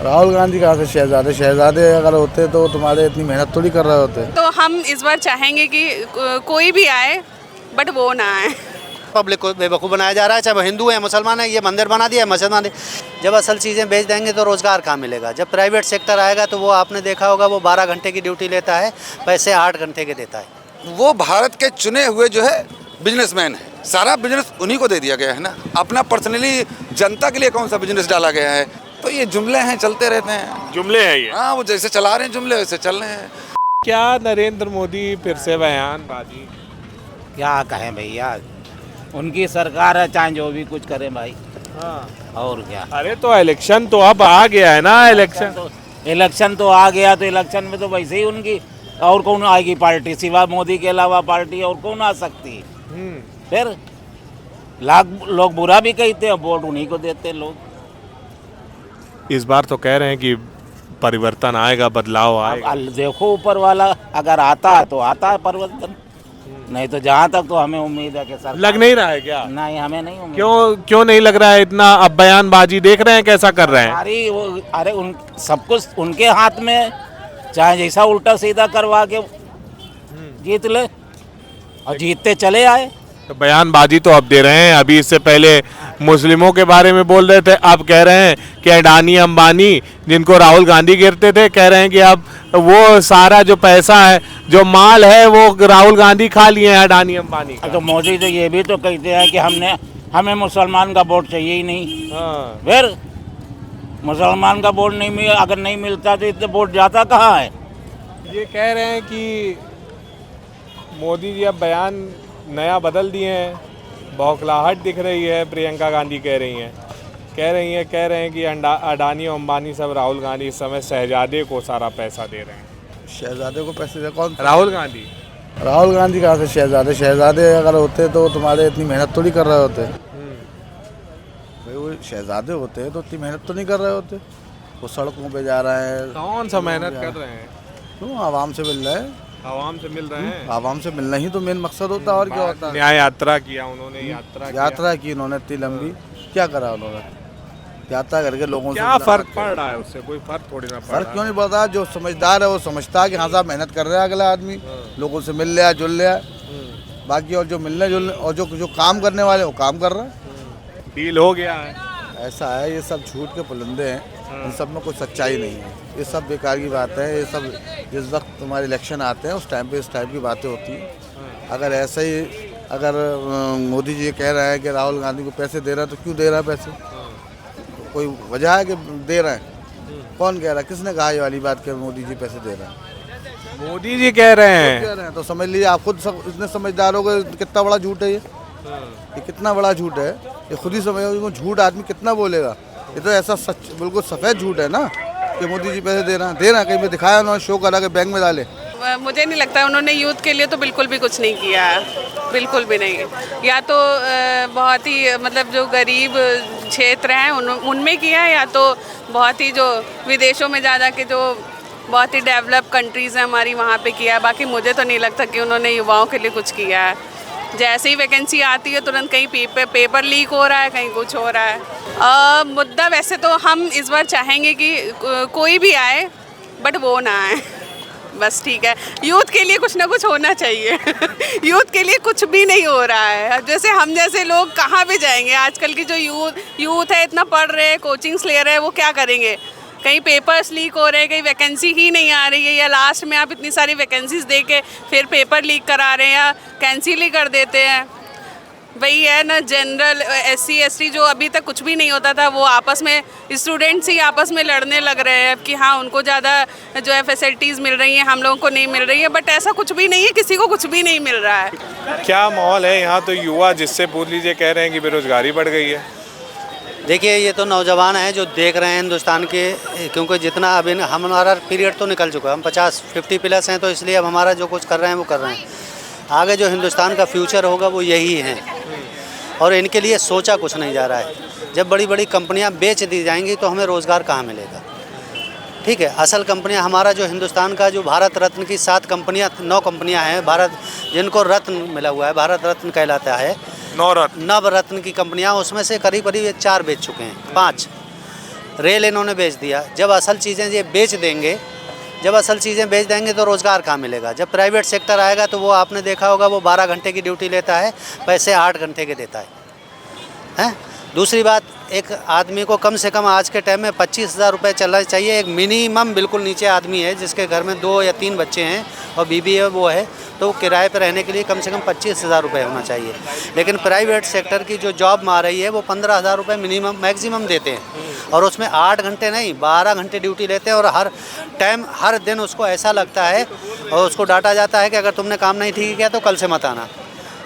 राहुल गांधी कहाँ से शहजादे? शहजादे अगर होते तो तुम्हारे इतनी मेहनत थोड़ी कर रहे होते। तो हम इस बार चाहेंगे कि कोई भी आए बट वो ना आए। पब्लिक को बेवकूफ़ बनाया जा रहा है, चाहे वो हिंदू है मुसलमान है। ये मंदिर बना दिया है, मस्जिद बना दी। जब असल चीज़ें बेच देंगे तो रोज़गार कहाँ मिलेगा? जब प्राइवेट सेक्टर आएगा तो वो आपने देखा होगा, वो 12 घंटे की ड्यूटी लेता है, पैसे 8 घंटे के देता है। वो भारत के चुने हुए जो है बिजनेसमैन है, सारा बिजनेस उन्हीं को दे दिया गया है ना। अपना पर्सनली जनता के लिए कौन सा बिजनेस डाला गया है? तो ये जुमले हैं, चलते रहते हैं। जुमले हैं ये। हाँ, वो जैसे चला रहे हैं जुमले वैसे चल रहे हैं। क्या नरेंद्र मोदी फिर से बयानबाजी? क्या कहें भैया, उनकी सरकार है, चाहे जो भी कुछ करें भाई। हाँ। और क्या। अरे तो इलेक्शन तो अब आ गया है ना। इलेक्शन तो आ गया, तो इलेक्शन में तो वैसे ही उनकी और कौन आएगी पार्टी सिवा मोदी के अलावा? पार्टी और कौन आ सकती है? फिर लोग बुरा भी कहते हैं, वोट उन्हीं को देते हैं लोग। इस बार तो कह रहे हैं कि परिवर्तन आएगा, बदलाव आएगा। अब देखो ऊपर वाला अगर आता है तो आता है परिवर्तन, नहीं तो जहाँ तक तो हमें उम्मीद है कि सर लग नहीं रहा है क्या? नहीं, हमें नहीं उम्मीद। क्यों नहीं लग रहा है इतना? अब बयानबाजी देख रहे हैं कैसा कर रहे हैं। अरे उन सब कुछ उनके हाथ में, चाहे जैसा उल्टा सीधा करवा के जीत ले और जीतते चले आए। तो बयानबाजी तो अब दे रहे हैं। अभी इससे पहले मुस्लिमों के बारे में बोल रहे थे, अब कह रहे हैं कि अडानी अंबानी जिनको राहुल गांधी गिरते थे, कह रहे हैं कि अब वो सारा जो पैसा है, जो माल है, वो राहुल गांधी खा लिए हैं अडानी अंबानी का। तो मोदी तो ये भी तो कहते हैं कि हमें मुसलमान का वोट चाहिए ही नहीं। हाँ। फिर मुसलमान का वोट नहीं अगर नहीं मिलता तो इतने वोट जाता कहाँ है? ये कह रहे हैं कि मोदी जी अब बयान नया बदल दिए हैं, बौखलाहट दिख रही है। प्रियंका गांधी कह रही हैं कि अडानी और अंबानी सब राहुल गांधी इस समय शहजादे को सारा पैसा दे रहे हैं। शहजादे को पैसे दे कौन? राहुल गांधी। राहुल गांधी कहाँ से शहजादे? शहजादे अगर होते तो तुम्हारे इतनी मेहनत थोड़ी कर रहे होते। भाई वो शहजादे होते तो इतनी मेहनत तो नहीं कर रहे होते। वो सड़कों पे जा रहे हैं। कौन सा मेहनत कर रहे हैं? क्यों? आवाम से मिल रहे हैं। आवाम से मिल रहे हैं। आवाम से मिलना ही तो मेन मकसद होता है, और क्या होता है? न्याय यात्रा किया उन्होंने। यात्रा की उन्होंने इतनी लंबी, क्या करा उन्होंने? यात्रा करके लोगों से क्या फर्क पड़ रहा है उससे? कोई फर्क थोड़ी ना पड़ रहा। फर्क क्यों नहीं पड़ता? जो समझदार है वो समझता है कि हाँ साहब मेहनत कर रहा है अगला आदमी, लोगों से मिल रहा है, जुल रहा है। बाकी और जो मिलने जुलने और जो काम करने वाले वो काम कर रहा है। डील हो गया है। ऐसा है, ये सब झूठ के पुलंदे हैं। इन सब में कोई सच्चाई नहीं है। ये सब बेकार की बात है। ये सब जिस वक्त तुम्हारे इलेक्शन आते हैं उस टाइम पे इस टाइप की बातें होती हैं। अगर ऐसा ही अगर मोदी जी ये कह रहा है कि राहुल गांधी को पैसे दे रहा है, तो क्यों दे रहा है पैसे? कोई वजह है कि दे रहे हैं? कौन कह रहा है? किसने कहा ये वाली बात कि मोदी जी पैसे दे रहे हैं? मोदी जी कह रहे हैं। तो समझ लीजिए आप खुद सब इतने समझदार हो गए, कितना बड़ा झूठ है ये कितना बड़ा झूठ है। ये खुद ही समझो, झूठ आदमी कितना बोलेगा। ये तो ऐसा सच बिल्कुल सफ़ेद झूठ है ना कि मोदी जी पैसे दे रहे हैं। कहीं पे दिखाया उन्होंने, शो करा के बैंक में डाले। मुझे नहीं लगता उन्होंने यूथ के लिए तो बिल्कुल भी कुछ नहीं किया है, बिल्कुल भी नहीं। या तो बहुत ही मतलब जो गरीब क्षेत्र हैं उनमें किया है, या तो बहुत ही जो विदेशों में जा के जो बहुत ही डेवलप कंट्रीज़ हैं हमारी, वहाँ पे किया है। बाकी मुझे तो नहीं लगता कि उन्होंने युवाओं के लिए कुछ किया है। जैसे ही वैकेंसी आती है तुरंत कहीं पेपर लीक हो रहा है, कहीं कुछ हो रहा है। मुद्दा वैसे तो हम इस बार चाहेंगे कि कोई भी आए बट वो ना आए, बस ठीक है। यूथ के लिए कुछ ना कुछ होना चाहिए। यूथ के लिए कुछ भी नहीं हो रहा है। जैसे हम जैसे लोग कहाँ भी जाएंगे? आजकल की जो यूथ है इतना पढ़ रहे हैं, कोचिंग्स ले रहे हैं, वो क्या करेंगे? कहीं पेपर्स लीक हो रहे हैं, कहीं वैकेंसी ही नहीं आ रही है, या लास्ट में आप इतनी सारी वैकेंसीज दे के फिर पेपर लीक करा रहे हैं या कैंसिल ही कर देते हैं। वही है ना, जनरल SC ST जो अभी तक कुछ भी नहीं होता था, वो आपस में स्टूडेंट्स ही आपस में लड़ने लग रहे हैं कि हाँ उनको ज़्यादा जो है फैसिलिटीज़ मिल रही हैं, हम लोगों को नहीं मिल रही है। बट ऐसा कुछ भी नहीं है, किसी को कुछ भी नहीं मिल रहा है। क्या माहौल है यहाँ? तो युवा जिससे पूछ लीजिए कह रहे हैं कि बेरोजगारी बढ़ गई है। देखिए, ये तो नौजवान हैं जो देख रहे हैं हिंदुस्तान के, क्योंकि जितना अभी हमारा पीरियड तो निकल चुका है, हम 50-50 प्लस हैं, तो इसलिए अब हमारा जो कुछ कर रहे हैं वो कर रहे हैं। आगे जो हिंदुस्तान का फ्यूचर होगा वो यही है, और इनके लिए सोचा कुछ नहीं जा रहा है। जब बड़ी बड़ी कंपनियां बेच दी जाएंगी तो हमें रोज़गार कहाँ मिलेगा? ठीक है, असल कंपनियां हमारा जो हिंदुस्तान का जो भारत रत्न की 9 कंपनियां हैं भारत, जिनको रत्न मिला हुआ है, भारत रत्न कहलाता है। 9 रत्न नवरत्न की कंपनियां, उसमें से करीब 4 बेच चुके हैं, 5। रेल इन्होंने बेच दिया। जब असल चीज़ें ये बेच देंगे, तो रोज़गार कहाँ मिलेगा? जब प्राइवेट सेक्टर आएगा तो वो आपने देखा होगा, वो 12 घंटे की ड्यूटी लेता है, पैसे 8 घंटे के देता है। दूसरी बात, एक आदमी को कम से कम आज के टाइम में 25,000 रुपये चलना चाहिए। एक मिनिमम बिल्कुल नीचे आदमी है जिसके घर में 2 या 3 बच्चे हैं और बीबी है, वो है, तो किराए पर रहने के लिए कम से कम 25,000 रुपये होना चाहिए। लेकिन प्राइवेट सेक्टर की जो जॉब मार रही है वो 15,000 रुपये मिनिमम मैक्सिमम देते हैं, और उसमें 8 घंटे नहीं 12 घंटे ड्यूटी लेते हैं। और हर दिन उसको ऐसा लगता है और उसको डांटा जाता है कि अगर तुमने काम नहीं ठीक किया तो कल से मत आना।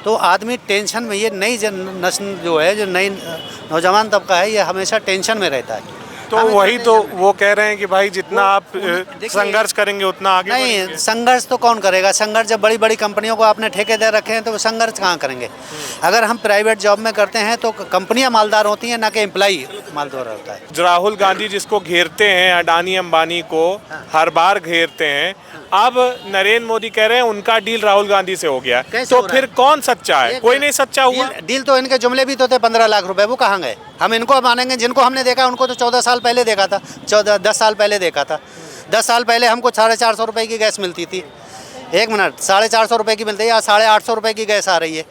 तो आदमी टेंशन में, ये नई नस्ल जो है, जो नई नौजवान तबका है, ये हमेशा टेंशन में रहता है। तो वही तो वो कह रहे हैं कि भाई जितना आप संघर्ष करेंगे उतना आगे नहीं, संघर्ष तो कौन करेगा? संघर्ष जब बड़ी बड़ी कंपनियों को आपने ठेके दे रखे हैं तो संघर्ष कहाँ करेंगे? अगर हम प्राइवेट जॉब में करते हैं तो कंपनियां मालदार होती हैं, ना कि एम्प्लॉई मालदार होता है। राहुल गांधी जिसको घेरते हैं, अडानी अंबानी को हर बार घेरते हैं, अब नरेंद्र मोदी कह रहे हैं उनका डील राहुल गांधी से हो गया, तो फिर कौन सच्चा है? कोई नहीं सच्चा हुआ। डील तो इनके जुमले भी तो थे 15 लाख रुपए, वो कहाँ गए? हम इनको मानेंगे? जिनको हमने देखा उनको तो 14 साल पहले देखा था, 10 साल पहले देखा था। 10 साल पहले हमको 450 रुपये की गैस मिलती थी। 1 मिनट, 450 रुपये की मिलती है, या 850 रुपये की गैस आ रही है।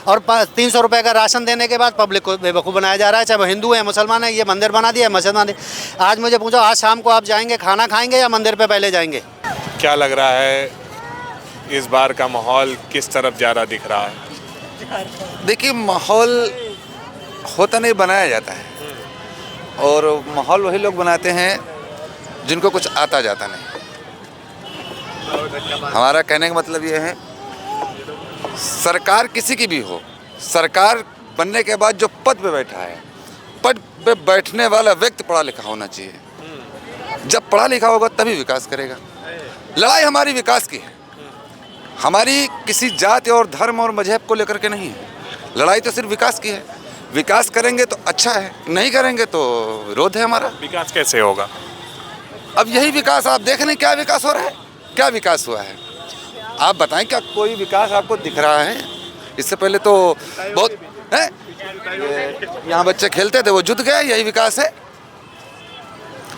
और 300 रुपये का राशन देने के बाद पब्लिक को बेवकूफ़ बनाया जा रहा है, चाहे वो हिंदू है मुसलमान है। ये मंदिर बना दिया, मस्जिद बना दी। आज मुझे पूछो, आज शाम को आप जाएंगे खाना खाएंगे या मंदिर पे पहले जाएंगे? क्या लग रहा है इस बार का माहौल किस तरफ जा रहा दिख रहा है? देखिए, माहौल होता नहीं, बनाया जाता है, और माहौल वही लोग बनाते हैं जिनको कुछ आता जाता नहीं। हमारा कहने का मतलब ये है, सरकार किसी की भी हो, सरकार बनने के बाद जो पद पे बैठा है, पद पे बैठने वाला व्यक्ति पढ़ा लिखा होना चाहिए। जब पढ़ा लिखा होगा तभी विकास करेगा। लड़ाई हमारी विकास की है, हमारी किसी जाति और धर्म और मजहब को लेकर के नहीं है। लड़ाई तो सिर्फ विकास की है। विकास करेंगे तो अच्छा है, नहीं करेंगे तो विरोध है हमारा। विकास कैसे होगा? अब यही विकास आप देख रहे हैं, क्या विकास हो रहा है, क्या विकास हुआ है? आप बताएं, क्या कोई विकास आपको दिख रहा है? इससे पहले तो बहुत है, यहाँ बच्चे खेलते थे, वो जुट गए, यही विकास है।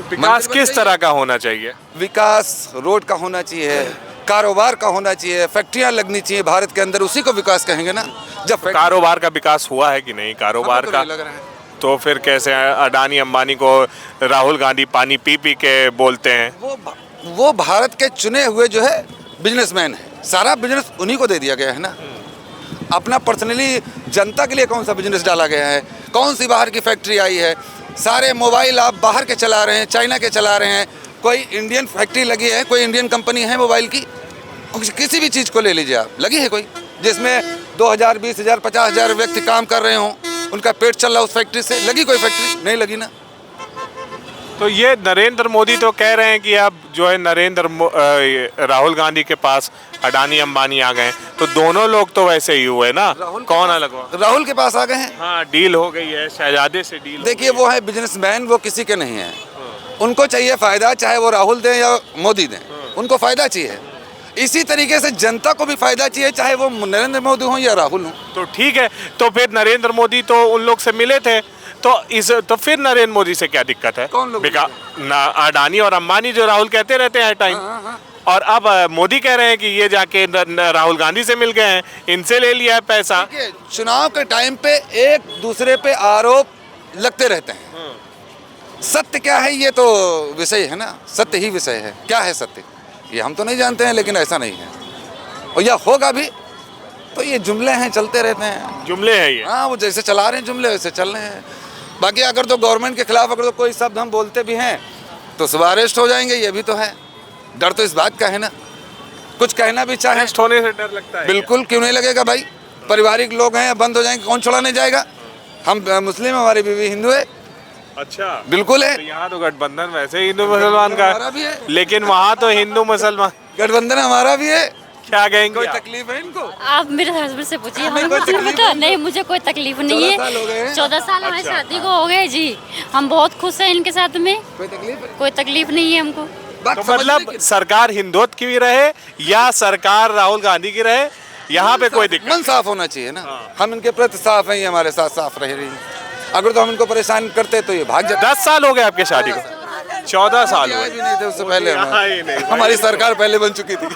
विकास किस तरह का होना चाहिए? विकास रोड का होना चाहिए, कारोबार का होना चाहिए, फैक्ट्रियाँ लगनी चाहिए भारत के अंदर, उसी को विकास कहेंगे ना। जब कारोबार का विकास हुआ है कि नहीं? कारोबार का लग रहा है। तो फिर कैसे अडानी अंबानी को राहुल गांधी पानी पी पी के बोलते हैं? वो भारत के चुने हुए जो है बिजनेसमैन है, सारा बिजनेस उन्हीं को दे दिया गया है ना। अपना पर्सनली जनता के लिए कौन सा बिजनेस डाला गया है? कौन सी बाहर की फैक्ट्री आई है? सारे मोबाइल आप बाहर के चला रहे हैं, चाइना के चला रहे हैं। कोई इंडियन फैक्ट्री लगी है, कोई इंडियन कंपनी है मोबाइल की? किसी भी चीज़ को ले लीजिए आप, लगी है कोई जिसमें 2,000, 20,000, 50,000 व्यक्ति काम कर रहे हों, उनका पेट चल रहा उस फैक्ट्री से? लगी कोई फैक्ट्री? नहीं लगी ना। तो ये नरेंद्र मोदी तो कह रहे हैं कि अब जो है राहुल गांधी के पास अडानी अंबानी आ गए, तो दोनों लोग तो वैसे ही हुए ना। कौन अलग हुआ? राहुल के पास आ गए हैं। हाँ, डील हो गई है, शहजादे से डील। देखिए, वो है बिजनेसमैन, वो किसी के नहीं है। उनको चाहिए फ़ायदा, चाहे वो राहुल दें या मोदी दें, उनको फ़ायदा चाहिए। इसी तरीके से जनता को भी फ़ायदा चाहिए, चाहे वो नरेंद्र मोदी हों या राहुल हों। तो ठीक है, तो फिर नरेंद्र मोदी तो उन लोग से मिले थे, तो फिर नरेंद्र मोदी से क्या दिक्कत है? कौन लोग? अडानी और अंबानी जो राहुल कहते रहते हैं हर टाइम। और अब मोदी कह रहे हैं कि ये जाके राहुल गांधी से मिल गए हैं, इनसे ले लिया है पैसा। चुनाव के टाइम पे एक दूसरे पे आरोप लगते रहते हैं। सत्य क्या है ये तो विषय है ना, सत्य ही विषय है। क्या है सत्य ये हम तो नहीं जानते हैं, लेकिन ऐसा नहीं है, और या होगा भी। तो ये जुमले हैं, चलते रहते हैं। जुमले हैं ये? हाँ, वो जैसे चला रहे हैं जुमले वैसे चल रहे हैं। बाकी अगर तो गवर्नमेंट के खिलाफ अगर तो कोई शब्द हम बोलते भी हैं तो सुबह अरेस्ट हो जाएंगे, ये भी तो है। डर तो इस बात का है ना, कुछ कहना भी चाहे अरेस्ट होने से डर लगता है? बिल्कुल, क्यों नहीं लगेगा भाई? पारिवारिक लोग हैं, बंद हो जाएंगे, कौन छुड़ाने जाएगा? हम मुस्लिम, हमारी बीवी हिंदू है। अच्छा, बिल्कुल है। तो यहाँ तो गठबंधन वैसे हिंदू मुसलमान का हमारा भी है, लेकिन वहाँ तो हिंदू मुसलमान गठबंधन हमारा भी है। क्या कहेंगे? कोई तकलीफ है इनको? आप मेरे हस्बैंड से पूछिए, हमें हम कोई तकलीफ पता नहीं, मुझे कोई तकलीफ नहीं 14 साल हो गए है। हैं। 14 साल हमारी शादी को हो गए जी। हम बहुत खुश हैं इनके साथ में, कोई तकलीफ है? कोई तकलीफ नहीं है हमको। बात तो समझने मतलब की- सरकार हिंदुत्व की रहे या सरकार राहुल गांधी की रहे, यहाँ पे कोई दिक्कत? मन साफ होना चाहिए ना। हम इनके प्रति साफ हैं, ये हमारे साथ साफ रह रही हैं। अगर तो हम इनको परेशान करते तो ये भाग जाते। 10 साल हो गए आपके शादी को? 14 साल हुए। भी नहीं थे उससे पहले हाँ ही नहीं, हमारी सरकार पहले बन चुकी थी।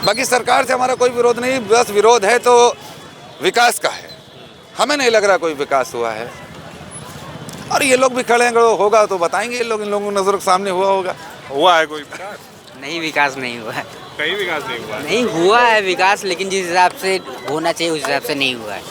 बाकी सरकार से हमारा कोई विरोध नहीं, बस विरोध है तो विकास का है। हमें नहीं लग रहा कोई विकास हुआ है। और ये लोग भी खड़े हैं, अगर होगा तो बताएंगे। ये लोग, इन लोगों की नजरों के सामने हुआ हुआ है कोई विकास? नहीं, विकास नहीं हुआ है। कहीं विकास नहीं हुआ है। नहीं हुआ है विकास, लेकिन जिस हिसाब से होना चाहिए उस हिसाब से नहीं हुआ है।